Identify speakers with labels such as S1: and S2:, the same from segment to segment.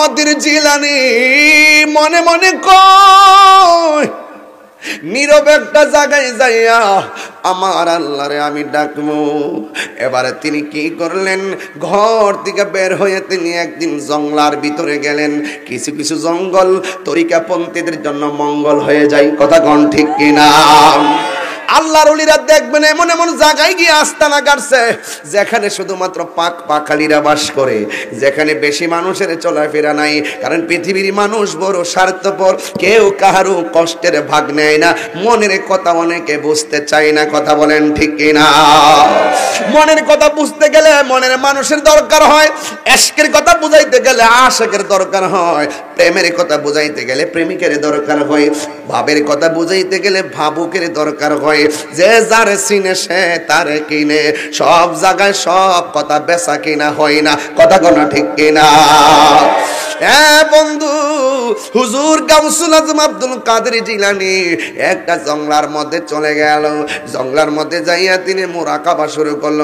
S1: কাদের জিলানী মনে মনে কয় নীরব একটা জায়গায় যাইয়া আমার আল্লাহরে আমি ডাকবো। এবারে তিনি কি করলেন, ঘর থেকে বের হয়ে তিনি একদিন জঙ্গলার ভিতরে গেলেন। কিছু কিছু জঙ্গল তরিকাপন্থীদের জন্য মঙ্গল হয়ে যায়, কথা কোন ঠিক কিনা? আল্লাহর ওলিরা দেখবেন এমন এমন জায়গায় গিয়ে আস্তানা গাড়ছে যেখানে শুধুমাত্র পাক পাখালিরা বাস করে, যেখানে বেশি মানুষের চলাফেরা নাই। কারণ পৃথিবীর মানুষ বড় স্বার্থপর, কেউ কাহারও কষ্টের ভাগ নেয় না, মনের কথা অনেকে বুঝতে চায় না, কথা বলেন ঠিক কিনা? মনের কথা বুঝতে গেলে মনের মানুষের দরকার হয়, ইশকের কথা বুঝাইতে গেলে আশিকের দরকার হয়, প্রেমের কথা বুঝাইতে গেলে প্রেমিকের দরকার হয়, ভাবের কথা বুঝাইতে গেলে ভাবুকের দরকার হয়। যে যার চিনে সে তারে কিনে, সব জায়গায় সব কথা বেচা কিনা হয় না, কথা কোনা ঠিক কিনা? হ্যাঁ বন্ধু, হুজুর গাউসুল আজম আব্দুল কাদের জিলানী একটা জঙ্গলার মধ্যে চলে গেল। জঙ্গলার মধ্যে যাইয়া তিনি মুরাকাবা শুরু করলো।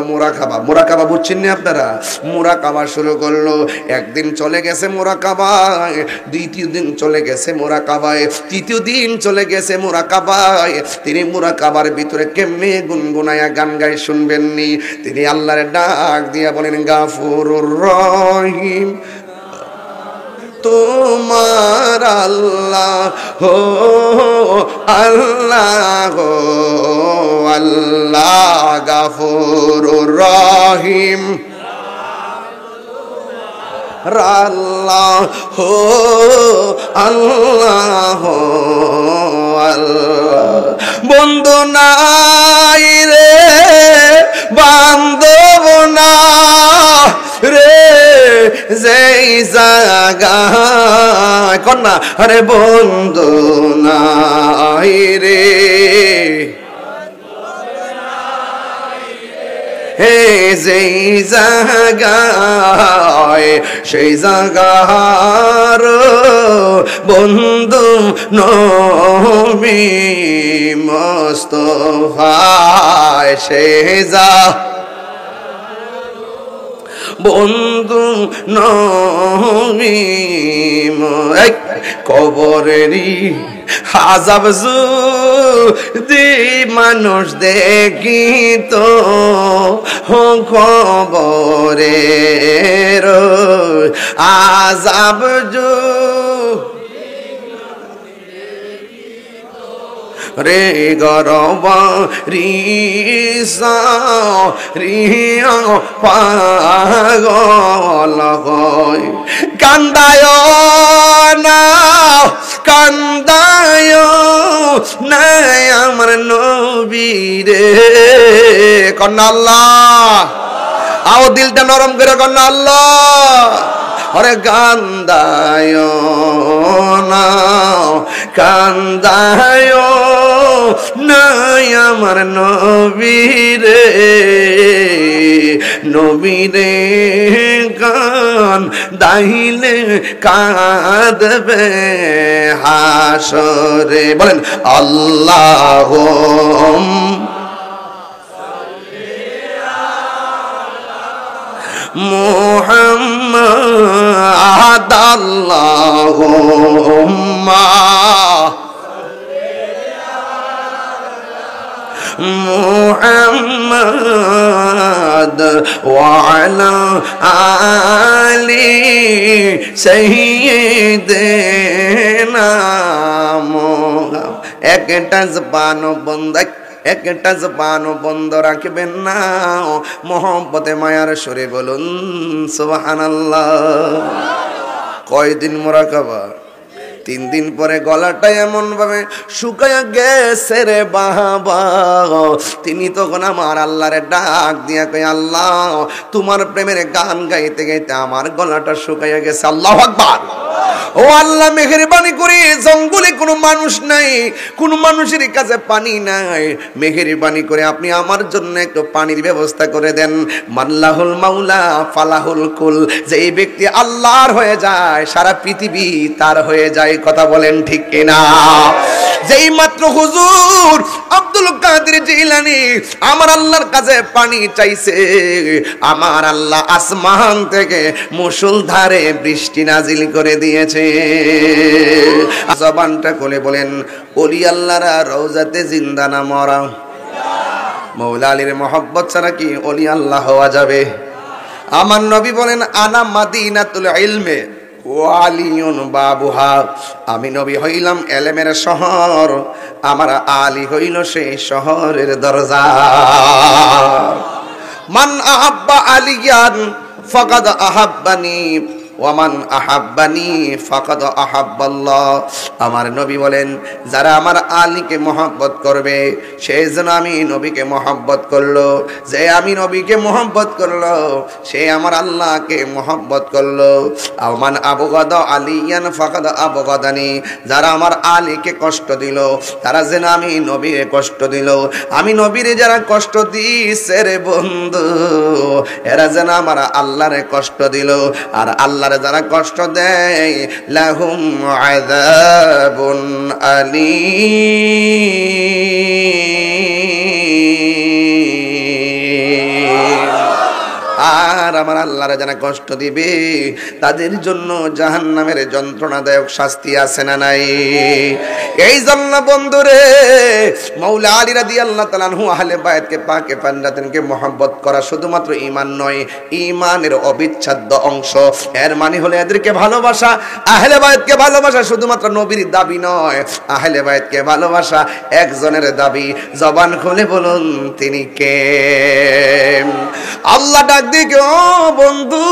S1: মুরাকাবা বুঝছেন না আপনারা? মুরাকাবা শুরু করলো। একদিন চলে গেছে মুরাকাবায়, দ্বিতীয় দিন চলে গেছে মুরাকাবায়, তৃতীয় দিন চলে গেছে মুরাকাবায়। তিনি মুরাকাবার ভিতরে কেমনে গুনগুনায়া গান গায় শুনবেননি। তিনি আল্লাহর ডাক দিয়া বলেন, গাফুরুর রহিম তোমার আল্লাহ হো আল্লাহ হো আল্লাহ, গাফুরুর রহিম আল্লাহ হো আল্লাহ হো আল্লাহ। বন্ধু নাই রে বান্ধব না রে যেই জায়গায় কন্যা, আরে বন্ধু নাই রে হে যেই জায়গায়, সেই জায়গার বন্ধু নবী মুস্তাফা, সেই বন্ধু নবী কবরেরই আযাব যদি মানুষ দেখিত, কবরের আযাব রে গরব রিসা রিয়া পাগল হয়। কান্দায় না কান্দায় না আমার নবী রে, কন্যা আল্লাহ আও দিলটা নরম করে কন্যা আল্লাহ। ওরে কান্দায় না কান্দায় নাই আমার নবী রে, নবী রে কান দাইলে কাঁদবে হাসরে। বলেন আল্লাহ মুহাম্মদ আল্লাহুম্মা মুহাম্মদ ওয়া আলা আলি সাইয়্যিদিনা মুহাম্মদ। একটা জবান বন্ধ, একটা জবান বন্ধ রাখবেন না, মোহব্বতে মায়ার সুরে বলুন সুবহানাল্লাহ। কয়দিন মুরাকাবা? 3 দিন পরে গলাটা এমন ভাবে শুকায়া গেছে রে বাবা। তিনি তখন আমার আল্লাহরে ডাক দিয়া কই, আল্লাহ তোমার প্রেমের গান গাইতে গাইতে আমার গলাটা শুকায়া গেছে। আল্লাহু আকবার। ও আল্লাহ মেহেরবানি করে, জঙ্গলে কোনো মানুষ নাই, কোনো মানুষের কাছে পানি নাই, মেহেরবানি করে আপনি আমার জন্য একটু পানির ব্যবস্থা করে দেন। মাল্লাহুল মাওলা ফালাহুল কুল, যে এই ব্যক্তি আল্লাহর হয়ে যায় সারা পৃথিবী তার হয়ে যায়, কথা বলেন ঠিক কিনা? যেই মাত্র হুজুর আব্দুল কাদের জিলানী আমার আল্লাহর কাছে পানি চাইছে, আমার আল্লাহ আসমান থেকে মুষলধারে বৃষ্টি নাজিল করে দিয়েছে। জবানটা খুলে বলেন, ওলি আল্লাহরা রওজাতে জিন্দা না মরা? মৌলা আলীর মহব্বত ছাড়া কি ওলি আল্লাহ হওয়া যাবে? আমার নবী বলেন, আনা মাদিনাতুল ইলমে ওয়া আলিয়ুন বাবুহা, আমি নবী হইলাম এলেমের শহর, আমার আলী হইল সেই শহরের দরজা। মান আহাব্বা আলিয়ান ফাকাদ আহাব্বানি ওয়ামান আহাব্বানি ফাকাদ আহাব্বাল্লাহ। আমার নবী বলেন, যারা আমার আলীকে মহব্বত করবে সে যেন আমি নবীকে মহব্বত করলো, যে আমি নবীকে মহব্বত করলো সে আমার আল্লাহকে মহব্বত করলো। আমান আবগাদ আলিয়ান ফাকাদ আবগাদানি, যারা আমার আলীকে কষ্ট দিল তারা যেন আমি নবীরে কষ্ট দিল। আমি নবীরে যারা কষ্ট দিছে রে বন্ধু, এরা যেন আমার আল্লাহরে কষ্ট দিল। আর আল্লাহরে যারা কষ্ট দেয় লাহুম আযাবুন আলীম। আর আমার আল্লাহরে যারা কষ্ট দিবে তাদের জন্য জাহান্নামের যন্ত্রণাদায়ক শাস্তি আছে না নাই? এই জন্য বন্ধুরে মৌলা আলী রাদিয়াল্লাহু তাআলা আনহু আহলে বায়াতকে পাকে পাঞ্জাতনকে মহব্বত করা শুধুমাত্র ঈমান নয়, ঈমানের অবিচ্ছেদ্য অংশ। এর মানে হলো এদেরকে ভালোবাসা, আহলে বায়াতকে ভালোবাসা শুধুমাত্র নবীর দাবি নয়, আহলে বায়াতকে ভালোবাসা একজনের দাবি। জবান খুলে বলুন তিনি কে? আল্লাহ ডাক দিকে, ও বন্ধু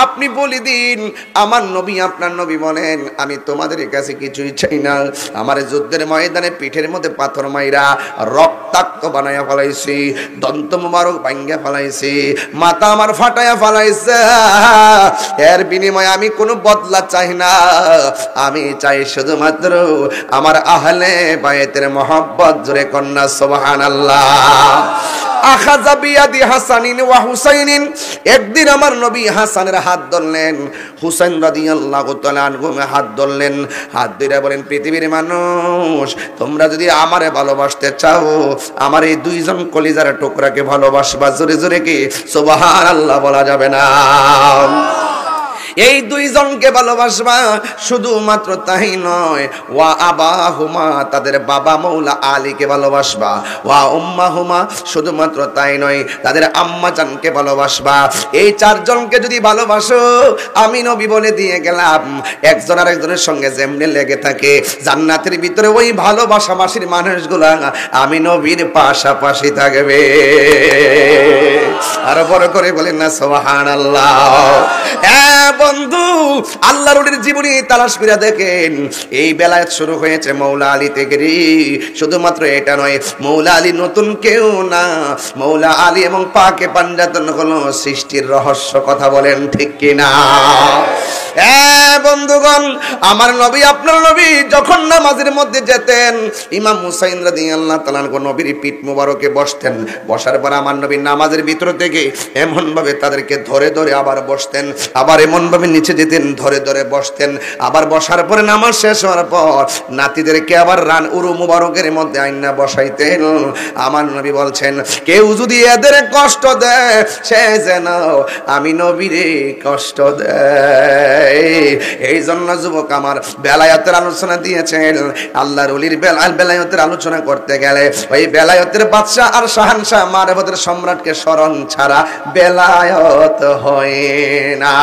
S1: আপনি বলে দিন আমার নবী আপনার নবী বলেন, আমি তোমাদের কাছে কিছুই চাই না। আমার যুদ্ধের ময়দানে পিঠের মধ্যে পাথর মাইরা রক্তাক্ত বানায়া ফেলাইছি, দন্ত মোবারক ভাঙ্গা ফেলাইছি, মাথা আমার ফাটায়া ফেলাইছে। এর বিনিময়ে আমি কোনো বদলা চাই না, আমি চাই শুধুমাত্র আমার আহলে বায়াতের মহব্বত। জোরে কন্যা সুবহানাল্লাহ। আখাযা বিয়াদি হাসানিন ওয়া হুসাইনিন, একদিন আমার নবী হাসানের হাত ধরলেন, হুসাইন রাদিয়াল্লাহু তাআলা আনহু হাত ধরলেন, হাত ধরে বলেন, পৃথিবীর মানুষ তোমরা যদি আমারে ভালোবাসতে চাও আমার এই দুইজন কলিজার টুকরাকে ভালোবাসবা। জোরে জোরে কি সুবহানাল্লাহ বলা যাবে না? এই দুইজনকে ভালোবাসবা, শুধুমাত্র তাই নয়, ওয়া আবাহুমা তাদের বাবা মৌলা আলীকে ভালোবাসবা, ওয়া উম্মাহুমা শুধুমাত্র তাই নয় তাদের আম্মা জানকে ভালোবাসবা। এই চারজনকে যদি ভালোবাসো, আমি নবী বলে দিয়ে গেলাম একজন আর একজনের সঙ্গে যেমনি লেগে থাকে জান্নাতের ভিতরে ওই ভালোবাসাবাসীর মানুষগুলা আমি নবীর পাশাপাশি থাকবে। আরো বড় করে বলেন না সুবহানাল্লাহ। বন্ধু আল্লাহর ওলির জীবনী তালাশ করে দেখেন, এই বেলায়েত শুরু হয়েছে মৌলা আলী থেকে। শুধুমাত্র এটা নয়, মৌলা আলী নতুন কেউ না, মৌলা আলী এবং পাকে পাঞ্জাতন হলো সৃষ্টির রহস্য। কথা বলেন ঠিক কিনা? বন্ধুগণ, আমার নবী আপনার নবী যখন নামাজের মধ্যে যেতেন, ইমাম হুসাইন রাদিয়াল্লাহু তাআলা নবীর পিঠ মোবারকে বসতেন। বসার পর আমার নবী নামাজের ভিতর থেকে এমন ভাবে তাদেরকে ধরে ধরে আবার বসতেন, আবার এমন ভাবে নিচে যেতেন, ধরে ধরে বসতেন। আবার বসার পরে নামাজ শেষ হওয়ার পর নাতিদেরকে আবার রান উরু মোবারকের মধ্যে আইনা বসাইতেন। আমার নবী বলছেন, কেউ যদি এদের কষ্ট দেয় সে যেন আমি নবীরে কষ্ট দেয়। এই জন্য যুবক আমার বেলায়েতের আলোচনা দিয়েছেন। আল্লাহর ওলির বেলায়েতের আলোচনা করতে গেলে ওই বেলায়েতের বাদশা আর শাহানশাহ মারেফতের সম্রাটকে স্মরণ ছাড়া বেলায়েত হয় না।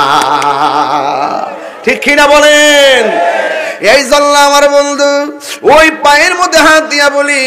S1: ঠিক কিনা বলেন? এই জন্য আমার বন্ধু ওই পায়ের মধ্যে হাত দিয়া বলি,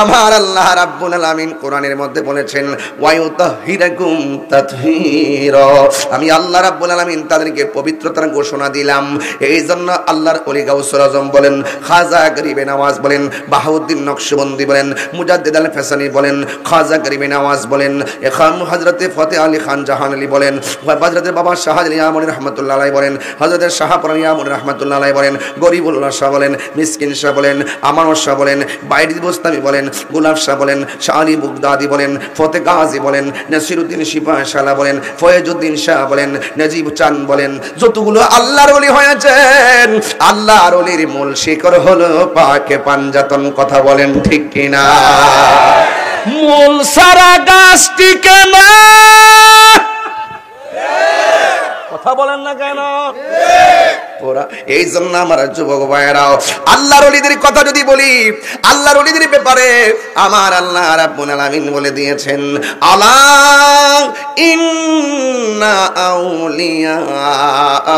S1: আমার আল্লাহ রাব্বুল আলামিন কোরআনের মধ্যে বলেছেন, ওয়ায়ুতাহিরাকুম তাতহীরা, আমি আল্লাহ রাব্বুল আলামিন তাদেরকে পবিত্রতার ঘোষণা দিলাম। এই জন্য আল্লাহর ওলি গাউসুল আজম বলেন, খাজা গরিবে নওয়াজ বলেন, বাহাউদ্দিন নকশবন্দি বলেন, মুজাদ্দিদ আল ফেসানি বলেন, খাজা গরিবে নওয়াজ বলেন, এখান হযরতে ফতেহ আলী খান জাহান আলী বলেন, হযরতের বাবা শাহ আলী ইয়ামুনি রহমাতুল্লাহ আলাইহি বলেন, হযরতের শাহ পরান ইয়ামুনি রহমাতুল্লাহ আলাইহি বলেন, গরিবুল শাহ বলেন, মিসকিন শাহ বলেন, আমানত শাহ বলেন, বাইরি বোস্তামি বলেন, গোলাপ শাহ বলেন, শাহ আলী বুগদাদি বলেন, ফতে গাজী বলেন, নাসিরউদ্দিন সিপাহশালা বলেন, ফয়েজউদ্দিন শাহ বলেন, নজিব চাঁদ বলেন, যতগুলো আল্লাহর ওলি হয়েছেন, আল্লাহর ওলির মূল শিকড় হলো পাকে পাঞ্জাতন। কথা বলেন ঠিক কিনা? মূল সারা গাছ টিকে না। কথা বলেন না কেন? এই জন্য আমার যুবক ভাইয়েরাও আল্লাহর ওলিদের কথা যদি বলি, আল্লাহর ওলিদের ব্যাপারে আমার আল্লাহ রাব্বুল আলামিন বলে দিয়েছেন, আলা ইন্না আউলিয়া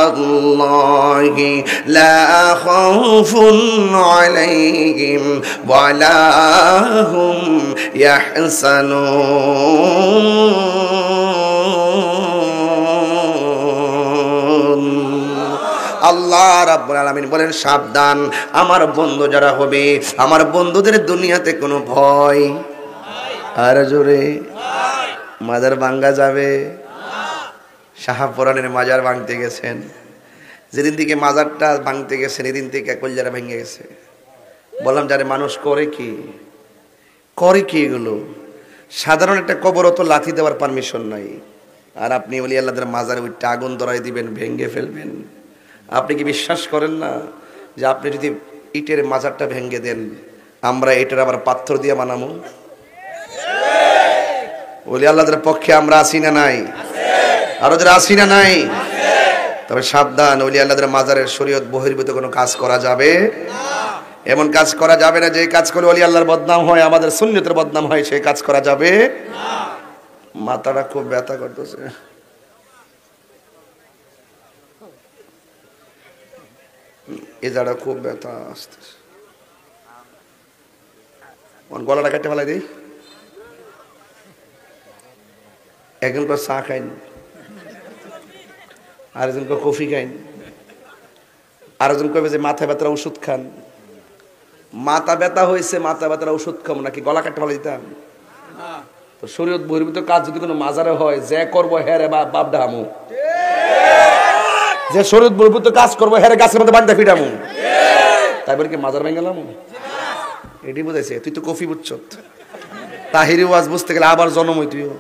S1: আল্লাহি লা খাউফুন আলাইহিম ওয়া লা হুম ইয়াহসানুন। আল্লাহ রাব্বুল আলামিন বলেন, সাবধান, আমার বন্ধু যারা হবে, আমার বন্ধুদের দুনিয়াতে কোনো ভয় আর জোরে মাজার ভাঙ্গা যাবে। শাহপুরানের মাজার ভাঙতে গেছেন, যেদিন থেকে মাজারটা ভাঙতে গেছেন এদিন থেকে কলজারা ভেঙে গেছে। বললাম, যারে মানুষ করে কি এগুলো? সাধারণ একটা কবর তো লাথি দেওয়ার পারমিশন নাই, আর আপনি বলি আল্লাহদের মাজারে উঠতে আগুন ধরাই দিবেন, ভেঙে ফেলবেন। আপনি কি বিশ্বাস করেন না যে আপনি যদি ইটের মাজারটা ভেঙে দেন, আমরা এটার আবার পাথর দিয়ে বানাবো? বলি আল্লাহদের পক্ষে আমরা আসি না নাই? আরো যারা আসি না নাই? তবে সাবধান, ওলি আল্লাহদের মাজারের শরীয়ত বহির্ভূত কোনো কাজ করা যাবে না। এমন কাজ করা যাবে না যে কাজ করে ওলি আল্লাহর বদনাম হয়, আমাদের সুন্নতের বদনাম হয়, সেই কাজ করা যাবে না। মাথাটা খুব ব্যথা করতেছে। এই জায়গাটা খুব ব্যথা আসতেছে। গলাটা কেটে ফেলাই দিই। একজন করে চা খাইন, আরেকজন করে কফি খাইন, আরেকজন কবে যে মাথা ব্যথার ওষুধ খান। মাথা ব্যথা হয়েছে, মাথা ব্যথার ওষুধ খাবো নাকি গলা কাটতে ফেলাই দিতাম? তো শরীয়ত বহির্ভূত কাজ যদি কোনো মাজারে হয়, যে করবো হেরে বাপ ডামু, যে শরীয়ত বহির্ভূত কাজ করবো হেরে গাছের মধ্যে বান্ধা ফিটামু, তাই বলে কি মাজার ভেঙে গেলাম? এটি বুঝাইছে। তুই তো কফি বুঝছ, তাহিরি ওয়াজ বুঝতে গেলে আবার জন্ম হই। তুইও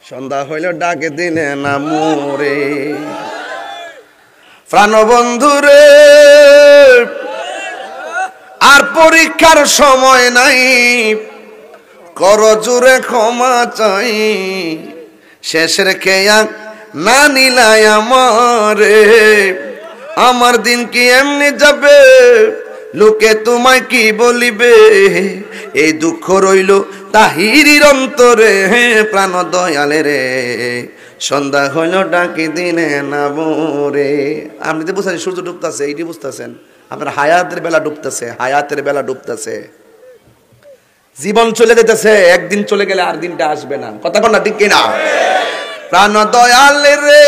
S1: সন্ধ্যা হইল ডাকে দিনে না মোরে, প্রাণবন্ধু রে, আর পরীক্ষার সময় নাই, কর জুড়ে ক্ষমা চাই, শেষের খেয়া না নিলাই আমারে, আমার দিন কি এমনি যাবে, লোকে তোমায় কি বলিবে, এই দুঃখ রইল তাহিরির অন্তরে, প্রাণ দয়ালে রে, সন্ধ্যা হইল ডাকি দিনে না মোরে। আপনি তো বুঝছেন সূর্য ডুবতেছে, এইটি বুঝতেছেন আপনার হায়াতের বেলা ডুবতেছে, হায়াতের বেলা ডুবতেছে, জীবন চলে যেতেছে, একদিন চলে গেলে আর দিনটা আসবে না। কথা কন না ঠিক কিনা? প্রাণ দয়ালে রে,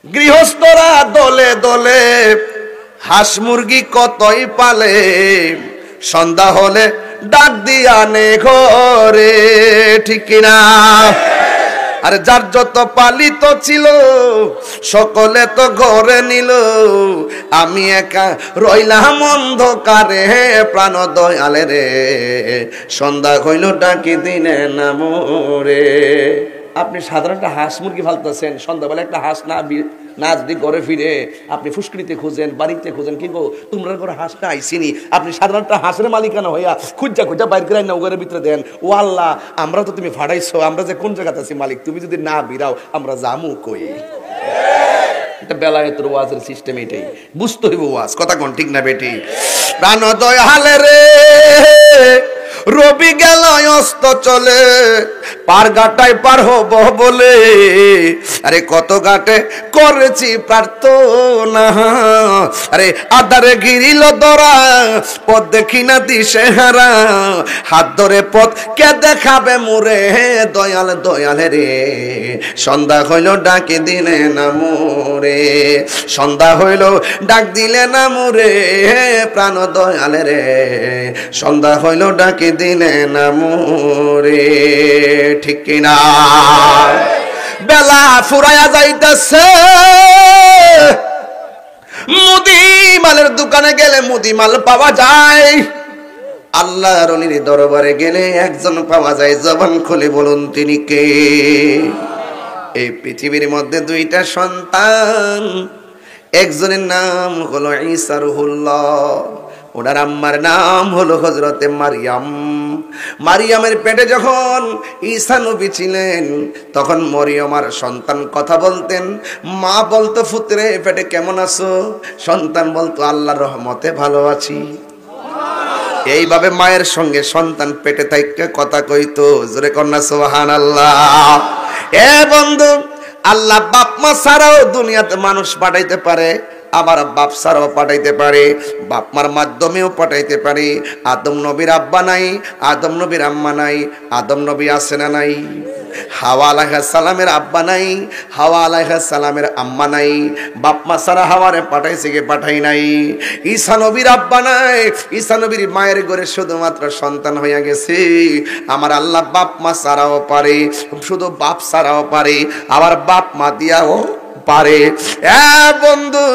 S1: গৃহস্থরা দলে দলে হাঁস মুরগি কতই পালে, সন্ধ্যা হলে ডাক দিয়া নে ঘরে, ঠিক কিনা? আরে যার যত পালিত ছিল সকলে তো ঘরে নিল, আমি একা রইলাম অন্ধকারে, প্রাণ দয়ালে রে, সন্ধ্যা হইল ডাকি দিনে না মোরে। আপনি সাধারণ একটা হাঁস মুরগি ফালতেছেন, সন্ধ্যাবেলা একটা হাঁস না যদি ঘরে ফিরে আপনি ফুসকুড়িতে খুঁজেন, বাড়িতে খুঁজেন, কি গো তোমরা ঘরে হাঁসটা আইসিনি, আপনি সাধারণ একটা হাঁসের মালিকানা হইয়া খুঁজা বাইর করে না ঘরের ভিতরে দেন, ও আল্লাহ আমরা তো তুমি ফাড়াইছো, আমরা যে কোন জায়গাতে আছি মালিক, তুমি যদি না বিরাও আমরা জামু কই। এটা বেলায়েতের ওয়াজের সিস্টেম, এটাই বুঝতে হইব ওয়াজ। কথা কোন ঠিক না বেটি? প্রাণ দয়ালে রে, রবি গেল অস্ত চলে, পার ঘাটায় পার হব বলে, আরে কত ঘাটে করেছি প্রার্থনা, আরে আধারে গিরিল ধরা, পথ দেখি না দিশে হারা, হাত ধরে পথ কে দেখাবে মোরে, দয়াল দয়ালে রে, সন্ধ্যা হইল ডাকে দিলে না মোরে, সন্ধ্যা হইল ডাক দিলে না মোরে, প্রাণ দয়ালে রে, সন্ধ্যা হইল ডাকে দিলে না মোরে, ঠিক কিনা? বেলা ফুরায়া যাইতেছে, মুদি মালের দোকানে গেলে মুদি মাল পাওয়া যায়, আল্লাহর ওলির দরবারে গেলে একজন পাওয়া যায়। জবান খুলে বলুন তিনি কে? এই পৃথিবীর মধ্যে দুইটা সন্তান, একজনের নাম হলো ঈসা রুহুল্লাহ, ওনার আম্মার নাম হলো হযরতে মারিয়াম। মারিয়ামের পেটে যখন ঈসা নবী ছিলেন তখন মরিয়মার সন্তান কথা বলতেন। মা বলতো, পুত্রে পেটে কেমন আছো? সন্তান বলতো, আল্লাহর রহমতে ভালো আছি। এইভাবে মায়ের সঙ্গে সন্তান পেটে থাইকা কথা কইতো। জোরে কন্যা সুবহানাল্লাহ। এ বন্ধু, আল্লাহ বাপ মা ছাড়াও দুনিয়াতে মানুষ পাঠাইতে পারে, আবার বাপ ছাড়াও পাঠাইতে পারে, বাপ মার মাধ্যমেও পাঠাইতে পারে। আদম নবীর আব্বা নাই, আদম নবীর আম্মা নাই, আদম নবী আছে না নাই? হাওয়া আলাইহিস সালামের আব্বা নাই, হাওয়া আলাইহিস সালামের আম্মা নাই, বাপ মা ছাড়া হাওয়ারে পাঠাইছে কে? পাঠাই নাই। ঈসা নবীর আব্বা নাই, ঈসা নবীর মায়ের ঘরে শুধুমাত্র সন্তান হইয়া গেছে। আমার আল্লাহ বাপ মা ছাড়াও পারে, শুধু বাপ ছাড়াও পারে, আবার বাপ মা দিয়াও পারে। বন্ধু,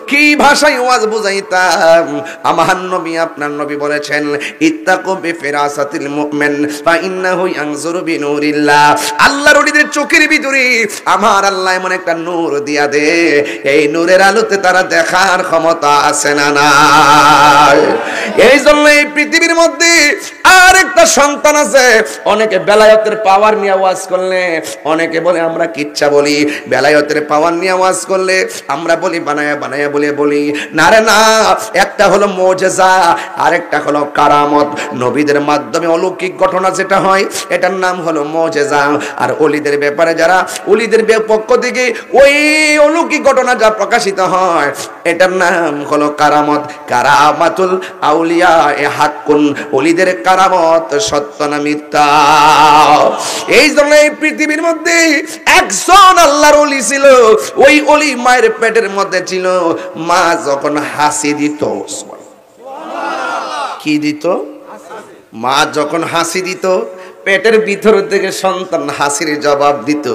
S1: কি ভাষায় ওয়াজ বুঝাইতাম। আমার নবী, আপনার নবী বলেছেন, ইত্তাকু বিফিরাসাতিল মুমিন ফা ইন্নাহু ইয়ানজুরু বিনুরিল্লাহ। আল্লাহর ওলিদের চোখের ভিতরে আমার আল্লাহ এমন একটা নূর দিয়া দে, এই নূরের আলোতে তারা দেখার ক্ষমতা আছে না নাই? এই জন্য এই পৃথিবীর মধ্যে আর একটা সন্তান আছে। অনেকে বেলায়েতের পাওয়ার নিয়ে ওয়াজ করলে, অনেকে বলে আমরা কিচ্ছা বলি, বেলায়েতের পাওয়ার নিয়ে ওয়াজ করলে আমরা বলি বানায়া বানায়া বলি না রে না। একটা হলো মুজিজা, আরেকটা হলো কারামত। নবীদের মাধ্যমে অলৌকিক ঘটনা যেটা হয় এটার নাম হলো মুজিজা। আর ওলিদের ব্যাপারে যারা ওলিদের পক্ষ থেকে ওই অলৌকিক ঘটনা যা প্রকাশিত হয় এটার নাম হলো কারামত। কারামাতুল আউলিয়া এ হাক্কুন, ওলিদের কারামত সত্য না মিথ্যা? এই জন্য এই পৃথিবীর মধ্যে একজন আল্লাহর ওলি ছিল। ওই ওলি মায়ের পেটের মধ্যে ছিল। মা যখন হাসি দিত, কি দিত? মা যখন হাসি দিত, পেটের ভিতর থেকে সন্তান হাসির জবাব দিত।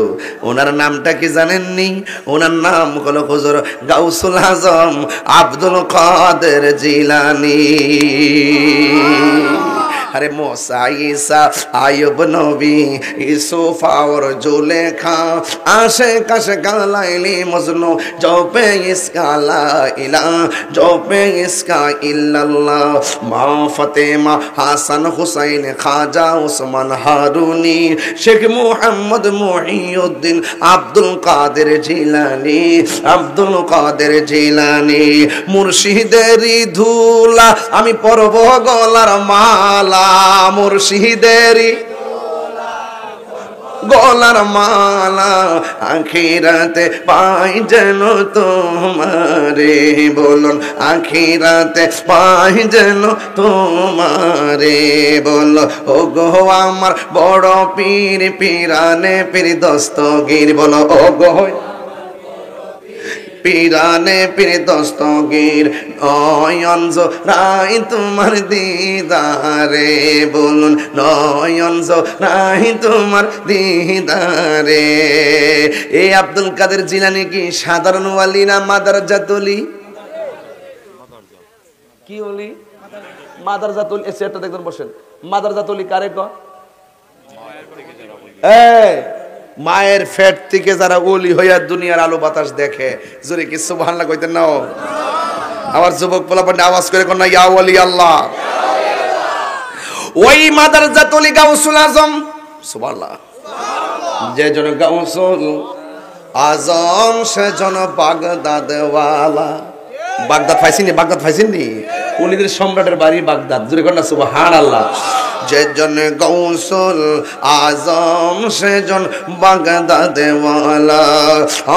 S1: ওনার নামটা কি জানেননি? ওনার নাম হলো হুজুর গাউসুল আজম আব্দুল কাদের জিলানী। আরে মুসা, ঈসা, আয়ুব নবী, ইউসুফ আর জুলেখা, আশিক আশিক লাইলি মজনু, জপে ইসকা লা ইলাহা, জপে ইসকা ইল্লাল্লাহ। মা ফাতেমা, হাসান হুসাইন, খাজা উসমান হারুনি, শেখ মুহাম্মদ মুহিউদ্দিন, আব্দুল কাদের জিলানী, আব্দুল কাদের জিলানী। মুর্শিদেরই ধুলা আমি পরব গলার মালা, মুর্শিদেরই গলার মালা, আখিরাতে পাই যেন তোমারে। বলুন, আখিরাতে পাই যেন তোমারে। বলো, ও গো আমার বড় পীর, পীরানে পীর দস্তগীর। বলো, ও গো পীরানে পীর দস্তগীর, নয়ন জোড়াই তোমার দিদারে। বলুন, নয়ন জোড়াই তোমার দিদারে। এই আব্দুল কাদের জিলানী কি সাধারণ ওয়ালি না মাদারজাত ওলি? কি ওলি? মাদারজাত ওলি। এসে একটা দেখবেন, বসেন। মাদারজাত ওলি কারে কয়? মায়ের ফেট থেকে যারা ওলি হইয়া দুনিয়ার আলো বাতাস দেখে। জোরে কি সুবহানাল্লাহ কইতেন না? আবার যুবক পোলাপান আওয়াজ করে কোন না, ইয়া ওলি আল্লাহ। ওই মাদারজাত ওলি গাউসুল আজম, সুবহানাল্লাহ। যে জন গাউসুল আজম সে জন বাগদাদ ওয়ালা। বাগদাদ পাইছিনি? বাগদাদ পাইছিনি? ওলিদের সম্রাটের বাড়ি বাগদাদ। জোরে কোন না সুবহানাল্লাহ। যেজন গৌসুল আজম সেজন বাগদাদে ওয়ালা,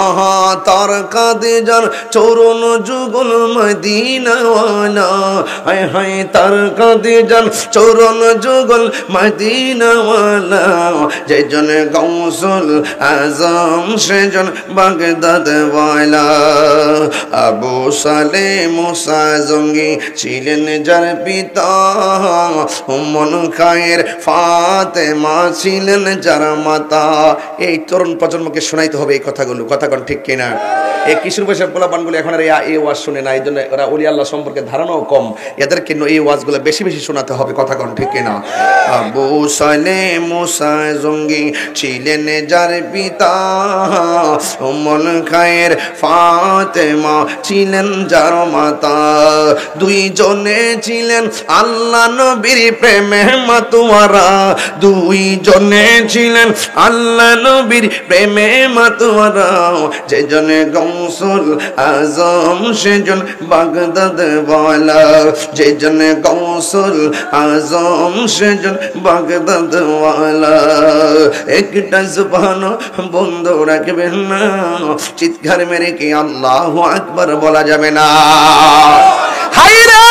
S1: আহা তার কাঁদে যার চরণ যুগল মদিনা ওয়ালা, হায় হায় তার কাঁদে যার চরণ যুগল মদিনা ওয়ালা। যেজন গৌসুল আজম সেজন বাগদাদে ওয়ালা। আবু সালেহ মুসা জঙ্গি ছিলেন যার পিতা, মন খায়ের ফাতেমা ছিলেন যার মাতা। এই তরুণ প্রজন্মকে শোনাইতে হবে এই কথাগুলো, কথা কোন ঠিক কিনা? এই কিশোর বয়সের পোলাপানগুলো এখন আর এই ওয়াজ শুনে না, এই জন্য ওরা ওলি আল্লাহ সম্পর্কে ধারণাও কম। এদেরকে এই ওয়াজগুলো বেশি বেশি শোনাতে হবে, কথা কোন ঠিক কিনা? আবু সালেহ মুসা জঙ্গি ছিলেন যার পিতা, উম্মুল খায়ের ফাতেমা ছিলেন যার মাতা। দুইজনে ছিলেন আল্লাহ নবীর প্রেমে মাতোয়ারা, দুইজনে ছিলেন আল্লাহ নবীর প্রেমে মাতোয়ারা। যেজনে গৌসুল আজম সেজন বাগদাদ ওয়ালা, যেজনে গৌসুল আজম সেজন বাগদাদ ওয়ালা। একটা জবান বন্ধ রাখবেন না, চিৎকার মেরে কি আল্লাহু আকবার বলা যাবে না? হায়রে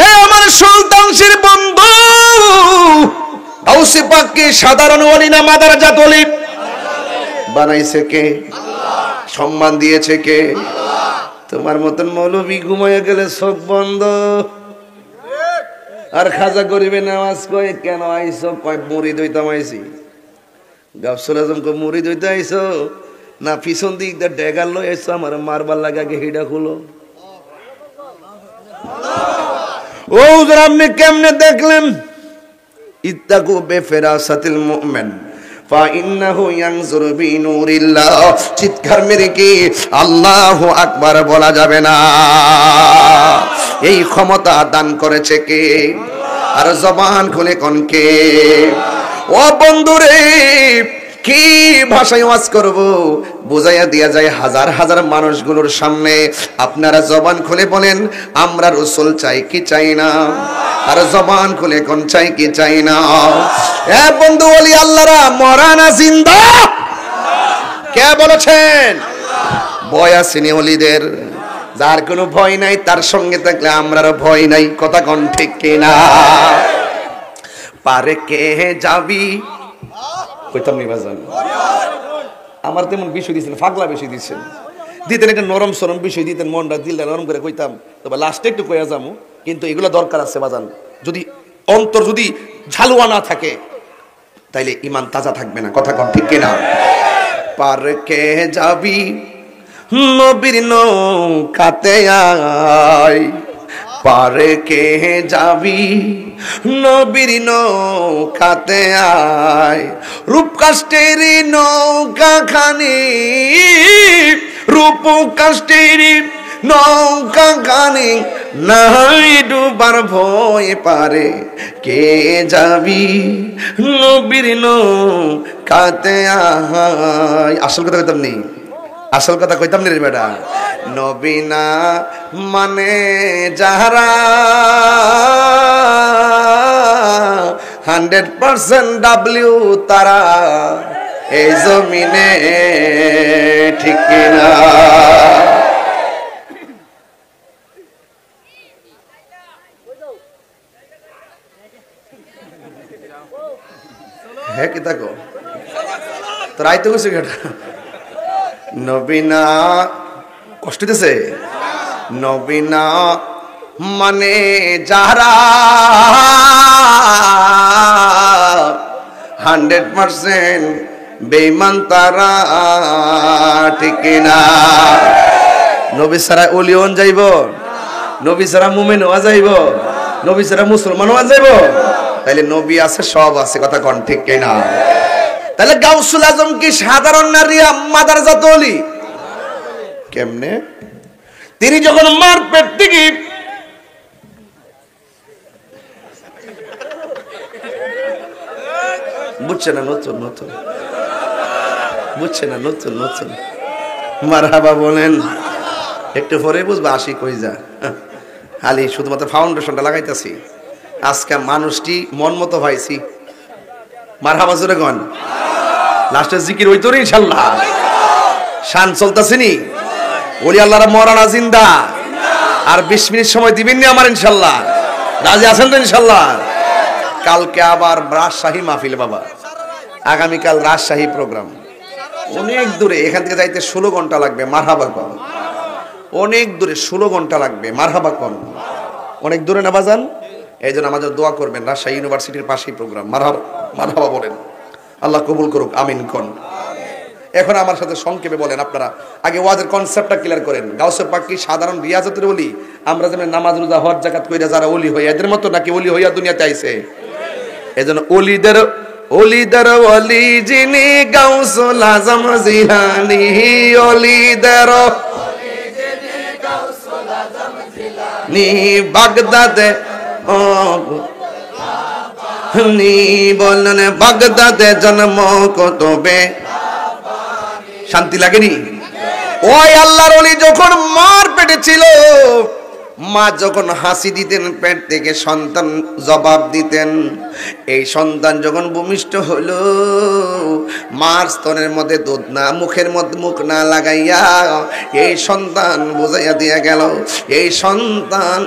S1: এ আমার সুলতানশির বন্ধু, গাউসে পাককে সাধারণ ওলি না মাদারজাত ওলি বানাইছে কে? সম্মান দিয়েছে কে? তোমার মতন মৌলবি ঘুমাইয়া গেলে চোখ বন্ধ, আর খাজা গরিবে নামাজ কয় কেন আইছো? কয় মুড়ি দইতাম আইছি। গাউসুল আজম কয় মুড়ি দইতে আইছো না পিছন দিক দিয়ে ডেগার লই আইছো? আমার মারবার লাগা গে হিডা খুলো। ও আপনি কেমনে দেখলেন? ইত্তাকু বেফেরাসাতিল মুমিন ফাইন্নাহু ইয়ানজুরু বিনুরিল্লাহ। চিৎকার মেরে কি আল্লাহু আকবার বলা যাবে না? এই ক্ষমতা দান করেছে কে? আর জবান খুলে কোন কে? ও বন্ধুরে, কি ভাষায় ওয়াজ করব বুঝাইয়া দিয়া যায় হাজার হাজার মানুষগুলোর সামনে। আপনারা জবান খুলে বলেন আমরা রাসূল চাই কি চাই না? আর জবান খুলে কোন চাই কি চাই না? এ বন্ধু ওলি আল্লাহরা মরা না জিন্দা? কে বলেছেন? ভয় আসেনি ওলিদের? যার কোনো ভয় নাই তার সঙ্গে থাকলে আমরারও ভয় নাই, কথা কোন ঠিক কিনা? পারে কে যাবি কইতাম নি বাজান, আমার তেমন বিষয় দিচ্ছেন, ফাগলা বিষয় দিচ্ছেন, দিতেন একটা নরম সরম বিষয় দিতেন, মনটা দিলটা নরম করে কইতাম, তবে লাস্টে একটু কইয়া যাবো। কিন্তু এগুলো দরকার আছে বাজান। যদি অন্তর যদি ঝালুয়া না থাকে তাইলে ইমান তাজা থাকবে না, কথা কোন ঠিক কিনা? পার কে যাবি নবীর নৌকাতে আয়, পারে কে যাবি নবীর নৌকাতে আয়। রূপ কাষ্টের নৌকা খানি, রূপ কাষ্টের নৌকা খানি, নাই ডুবার ভয় পারে কে যাবি নবীর নৌকাতে আয়। আসল কথা কইতাম নি, আসল কথা কইতাম নি রে বেটা। নবী না মানে যারা 100% ডাব্লিউ তারা এই জমিনে, ঠিক কিনা? হ্যাঁ কি থাকো তোর আইতে গেছে কেটা? নবী না কষ্ট দিতেছে? নবী না মানে যারা 100% বেঈমান তারা, ঠিক কিনা? নবী ছাড়া ওলিয়ন যাইব, নবী ছাড়া মুমিন হওয়া যাইব, নবী ছাড়া মুসলমান হওয়া যাইব? তাইলে নবী আছে, সব আছে, কথা কোন ঠিক কিনা? তাহলে গাউসুল আজম কি সাধারণ নারী মাদারজাত ওলি? কেমনে? তিনি যখন মার পেট থেকে বুঝছে না, নতুন নতুন বুঝছে না, নতুন নতুন মারহাবা বলেন, একটু পরে বুঝবা। আসি কই যা খালি শুধুমাত্র ফাউন্ডেশনটা লাগাইতেছি। আজকে মানুষটি মন মতো পাইছি, মারহাবা জোরে গন। লাস্টে জিকির হইতো রে ইনশাআল্লাহ। শান চলতেছে নি? ওলি আল্লাহরা মরানা জিন্দা। আর 20 মিনিট সময় দিবেন নি আমার ইনশাআল্লাহ? রাজি আছেন তো ইনশাআল্লাহ? কালকে আবার রাজশাহী মাহফিল বাবা, আগামীকাল রাজশাহী প্রোগ্রাম। অনেক দূরে, এখান থেকে যাইতে 16 ঘন্টা লাগবে, মারহাবা কর। অনেক দূরে 16 ঘন্টা লাগবে, মারহাবা কর। অনেক দূরে না বাজান? এই জন্য আমাদের দোয়া করবেন। রাজশাহী ইউনিভার্সিটির পাশেই প্রোগ্রাম। মারহাবা বলেন, আল্লাহ কবুল করুক, আমিন কোন। এখন আমার সাথে সংক্ষেপে বলেন আপনারা, আগে ওয়াজের কনসেপ্টটা ক্লিয়ার করেন। গাউসে পাক কি সাধারণ রিয়াজতের ওলি? আমরা যেমন নামাজ রোজা হজ যাকাত কইরা যারা ওলি হয় এদের মতো, নাকি ওলি হইয়া দুনিয়াতে আইছে? এজন্য ওলিদের ওলি যিনি গাউসুল আজম জিলানী, ওলিদের নি বাগদাদে নি বললেন বাগদাদে জন্ম কতবে। শান্তি লাগেনি? ওই আল্লাহর ওলি যখন মার পেটে ছিল, মা যখন হাসি দিতেন পেট থেকে সন্তান জবাব দিতেন। এই সন্তান যখন ভূমিষ্ঠ হলো, মার স্তনের মধ্যে দুধ না, মুখের মধ্যে মুখ না লাগাইয়া এই সন্তান বুঝাইয়া দিয়া গেল। এই সন্তান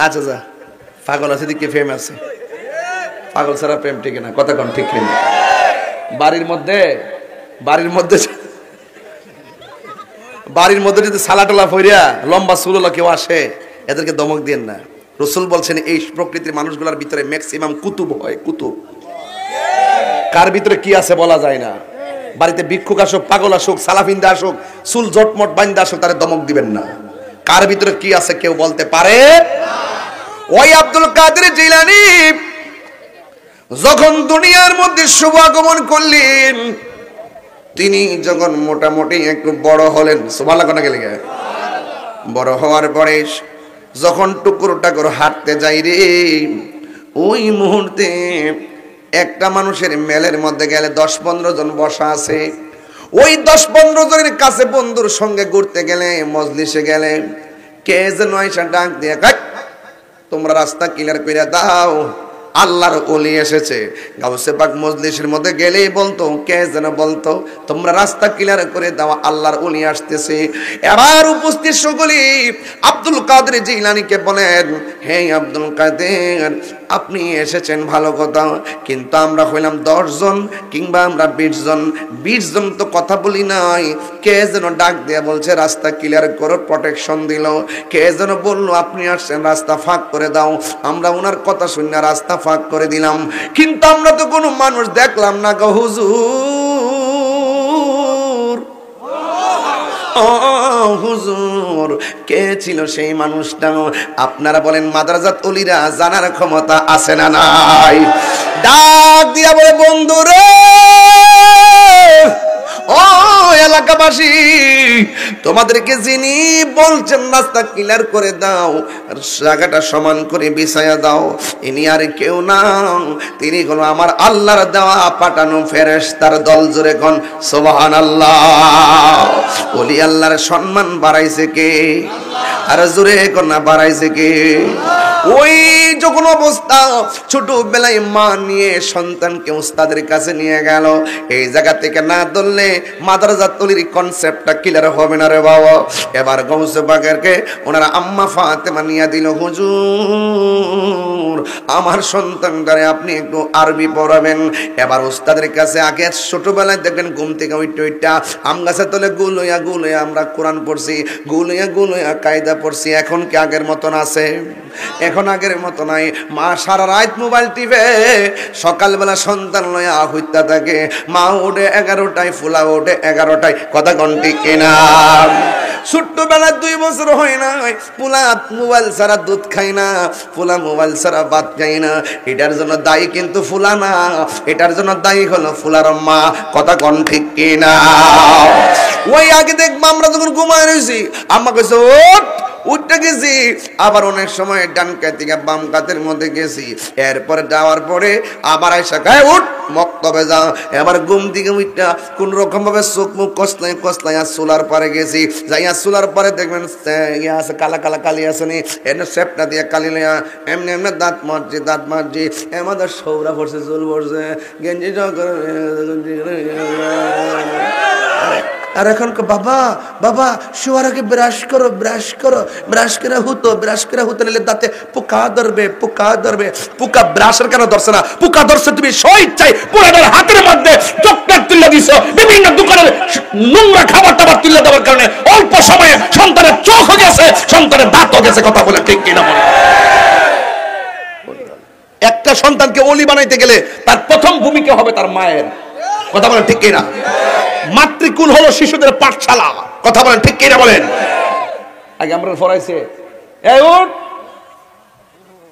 S1: আচ্ছা যা পাগল আছে দিকে ফেম আছে, পাগল ছাড়া প্রেম ঠিক না, কথা কোন ঠিক নেই। বাড়ির মধ্যে যদি সালাটোলা ফইরা লম্বা চুলওয়ালা কেউ আসে, এদেরকে দমক দিয়েন না। রাসূল বলছেন এই প্রকৃতির মানুষগুলোর ভিতরে ম্যাক্সিমাম কুতুব হয়, কুতুব। কার ভিতরে কি আছে বলা যায় না। বাড়িতে ভিক্ষুক আসুক, পাগল আসুক, সালাফিন্দা আসুক, চুল জটমট বাইন্দা আসুক, তারে দমক দিবেন না। কার ভিতরে কি আছে কেউ বলতে পারে না। ওই আব্দুল কাদের জিলানী যখন দুনিয়ার মধ্যে শুভ আগমন করলেন, তিনি যখন মোটামুটি একটু বড় হলেন, সুবহানাল্লাহ কোনা গেলে বড় হওয়ার পরে যখন টুকরো টাকর হাঁটতে যাই রে, ওই মুহূর্তে একটা মানুষের মেলের মধ্যে গেলে 10-15 জন বসা আছে। ওই 10-15 জনের কাছে বন্ধুর সঙ্গে ঘুরতে গেলে, মজলিসে গেলে, কে যেন আইসা ডাক দিয়ে, তোমরা রাস্তা ক্লিয়ার করে দাও, আল্লাহর ওলি এসেছে। গাউসে পাক মজলিসের মধ্যে গেলেই বলতো, কে যেন বলতো, তোমরা রাস্তা ক্লিয়ার করে দাও, আল্লাহর ওলি আসতেছে। এবার উপস্থিত সকলে আব্দুল কাদের জিলানীকে বলেন, হে আব্দুল কাদের, আপনি এসেছেন ভালো কথা, কিন্তু আমরা হইলাম 10 জন কিংবা আমরা 20 জন, 20 জন তো কথা বলি নাই। কে যেন ডাক দিয়ে বলছে রাস্তা ক্লিয়ার করো, প্রোটেকশন দিল। কে যেন বললো আপনি আসছেন, রাস্তা ফাঁক করে দাও। আমরা ওনার কথা শুনে রাস্তা ফাঁক করে দিলাম, কিন্তু আমরা তো কোনো মানুষ দেখলাম না গো হুজুর। ও হুজুর, কে ছিল সেই মানুষটা? আপনারা বলেন মাদ্রাসাত ওলিরা জানার ক্ষমতা আছে না নাই? ডাক দিয়া বলে, বন্ধুরে, ও এলাকাবাসী, তোমাদেরকে যিনি বলছেন রাস্তা ক্লিয়ার করে দাও, জায়গাটা সমান করে বিছায়া দাও, ইনি আর কেউ না, তিনি হলো আমার আল্লাহর দেওয়া পাঠানো ফেরেশতার দল। জোরে কোন সুবহানাল্লাহ। ওলি আল্লাহর সম্মান বাড়াইছে কে? আর জোরে কোন না বাড়াইছে কে? ওই যখন অবস্থা, ছোটবেলায় মা নিয়ে সন্তানকে উস্তাদের কাছে নিয়ে গেল। এই জায়গা থেকে না ধরলে মাদ্রাসাত ওলির কনসেপ্টটা ক্লিয়ার হবে না রে বাবা। এবার গাউসে পাকেরকে ওনারা আম্মা ফাতেমা নিয়ে দিল, হুজুর আমার সন্তানটারে আপনি একটু আরবি পড়াবেন। এবার উস্তাদের কাছে আগে ছোটবেলায় দেখবেন ঘুম থেকে উইটা আম গাছের তলে গুলইয়া আমরা কোরআন পড়ছি, গুলইয়া কায়দা পড়ছি। এখন কি আগের মতন আছে? এখন আগের মতো নাই। মা সারা রাত মোবাইল টিপে, সকালবেলা সন্তান লয়া হইতা থাকে। মা ওঠে 11টায়, ফুলা ওঠে 11টায়, কথা কোন ঠিক কিনা? ছোট্টবেলায় 2 বছর হয় নাই, ফুলা মোবাইল ছাড়া দুধ খায় না, ফুলা মোবাইল ছাড়া ভাত খায় না। এটার জন্য দায়ী কিন্তু ফুলা না, এটার জন্য দায়ী হলো ফুলার মা, কথা কোন ঠিক কিনা? ওই আগে দেখবো আমরা যখন ঘুমায় রয়েছি, আম্মা কইছে ওঠ, উঠতে গেছি, আবার অনেক সময় ডান কাত থেকে বাম কাতের মধ্যে গেছি। এরপরে যাওয়ার পরে আবার আইসা গায়ে উঠ, মক্তবে যা। এবার ঘুম থেকে উঠটা কোন রকম ভাবে চোখ মুখ কসলাই চুলার পারে গেছি। যাইয়া চুলার পারে দেখবেন ইয়া আছে, কালা কালি আছে নি, এনে সেপটা দিয়ে কালি লইয়া এমনি দাঁত মারছি। আমাদের সৌরা পড়ছে, চুল পড়ছে, গেঞ্জি আর এখন বাবা শোয়ার আগে ব্রাশ করে হুতো নিলে দাঁতে পোকা ধরবে। পোকা ব্রাশের কেন ধরছে না? পোকা ধরছে তুমি স্বেচ্ছায় পোড়াটার হাতের মধ্যে চকলেট তুলে দিছো, বিভিন্ন দোকানের নোংরা খাবার টাবার তুলে দেওয়ার কারণে অল্প সময়ে সন্তানের চোখ গেছে, সন্তানের দাঁতও গেছে। কথা বলে ঠিক কিনা বলে? একটা সন্তানকে ওলি বানাইতে গেলে তার প্রথম ভূমিকা হবে তার মায়ের। কথা বলেন ঠিক কিনা? মাতৃকুল হলো শিশুদের পাঠশালা। কথা বলেন ঠিক কিনা বলেন? আগে আমরা পড়াইছে, এই উঠ,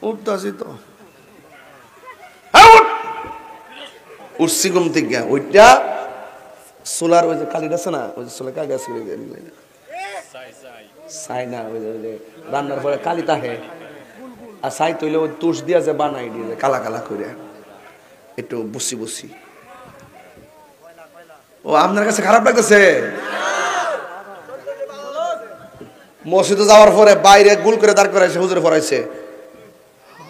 S1: উঠতাছি তো, উঠছি ঘুম থেকে, ওইটা সোলার ওই যে কালিটা আছে না, ওই যে সোলার কালি আছে, সাই না, ওই যে রান্নার পরে কালি তাহে, আর সাই তৈলে ওই তুষ দিয়া যে বানাই দিয়ে কালা কালা করে একটু বসি বসি। ও আপনার কাছে খারাপ লাগতেছে? মসজিদে যাওয়ার পরে বাইরে গুল করে দাঁড় করাইছে, হুজুরে পড়াইছে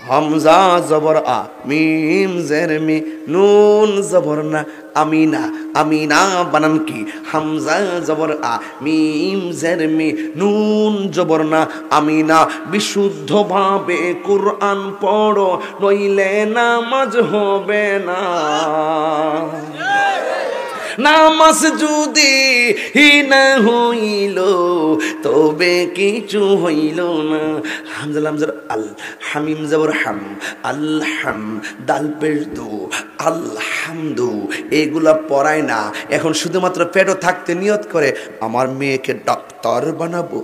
S1: হামজা জবর আ মিম জের মি নুন জবর না আমিনা, আমিনা বানান কি? হামজা জবর আ মিম জের মি নুন জবর না আমিনা। বিশুদ্ধ ভাবে কুরআন পড়ো, নইলে নামাজ হবে না। নামাজ যদি না হইল তবে কিছু হইল না। হামজা লাম জবর আল, হামিম জবর হাম, আলহাম, দাল পেশ দু, আলহামদু, এগুলা পড়ায় না। এখন শুধুমাত্র পেটও থাকতে নিয়ত করে আমার মেয়েকে ডাক্তার বানাবো।